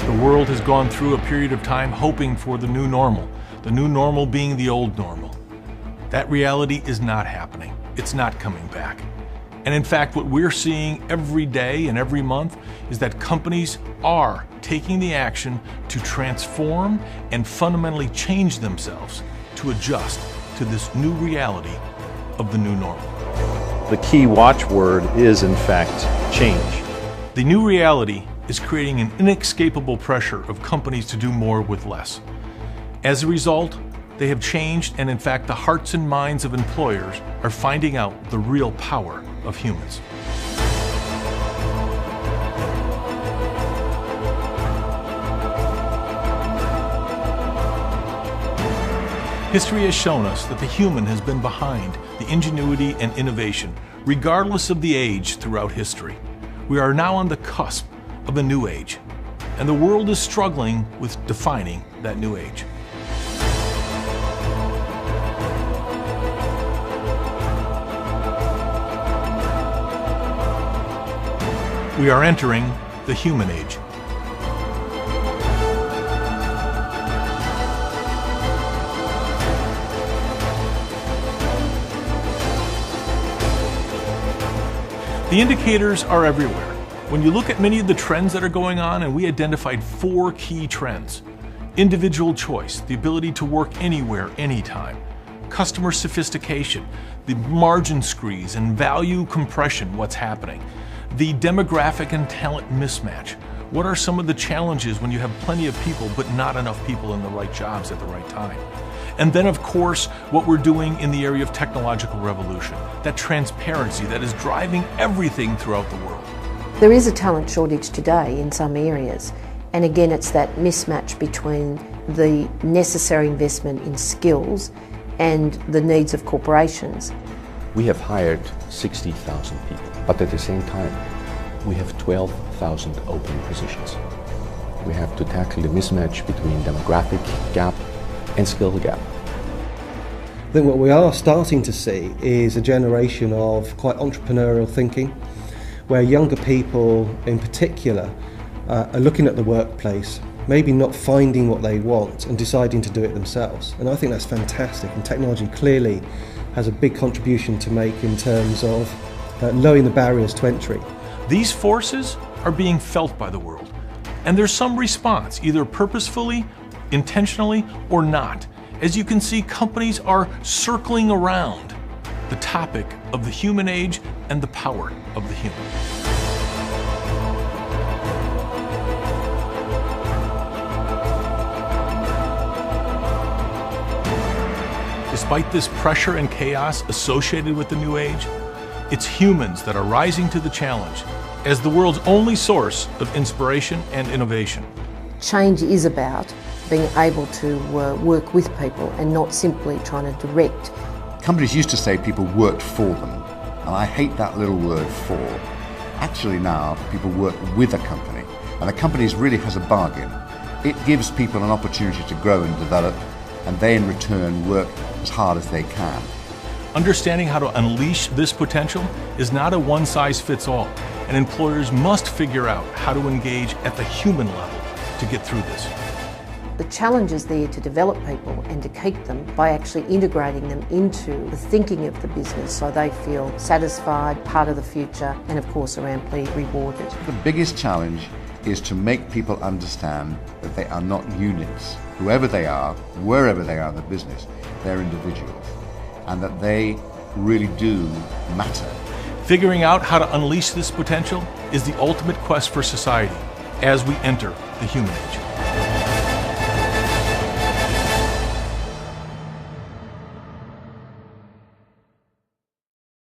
The world has gone through a period of time hoping for the new normal being the old normal. That reality is not happening. It's not coming back. And in fact, what we're seeing every day and every month is that companies are taking the action to transform and fundamentally change themselves to adjust to this new reality of the new normal. The key watchword is, in fact, change. The new reality is creating an inescapable pressure of companies to do more with less. As a result, they have changed, and in fact, the hearts and minds of employers are finding out the real power of humans. History has shown us that the human has been behind the ingenuity and innovation, regardless of the age throughout history. We are now on the cusp of a new age, and the world is struggling with defining that new age. We are entering the human age. The indicators are everywhere. When you look at many of the trends that are going on, and we identified 4 key trends: individual choice, the ability to work anywhere, anytime; customer sophistication, the margin squeeze and value compression, what's happening; the demographic and talent mismatch. What are some of the challenges when you have plenty of people but not enough people in the right jobs at the right time? And then, of course, what we're doing in the area of technological revolution, that transparency that is driving everything throughout the world. There is a talent shortage today in some areas, and again it's that mismatch between the necessary investment in skills and the needs of corporations. We have hired 60,000 people, but at the same time we have 12,000 open positions. We have to tackle the mismatch between demographic gap and skill gap. I think what we are starting to see is a generation of quite entrepreneurial thinking, where younger people in particular are looking at the workplace, maybe not finding what they want and deciding to do it themselves. And I think that's fantastic, and technology clearly has a big contribution to make in terms of lowering the barriers to entry. These forces are being felt by the world, and there's some response, either purposefully, intentionally, or not. As you can see, companies are circling around the topic of the human age and the power of the human. Despite this pressure and chaos associated with the new age, it's humans that are rising to the challenge as the world's only source of inspiration and innovation. Change is about being able to work with people and not simply trying to direct. Companies used to say people worked for them, and I hate that little word "for." Actually now, people work with a company, and a company really has a bargain. It gives people an opportunity to grow and develop, and they in return work as hard as they can. Understanding how to unleash this potential is not a one-size-fits-all, and employers must figure out how to engage at the human level to get through this. The challenge is there to develop people and to keep them by actually integrating them into the thinking of the business so they feel satisfied, part of the future, and of course are amply rewarded. The biggest challenge is to make people understand that they are not units. Whoever they are, wherever they are in the business, they're individuals, and that they really do matter. Figuring out how to unleash this potential is the ultimate quest for society as we enter the human age.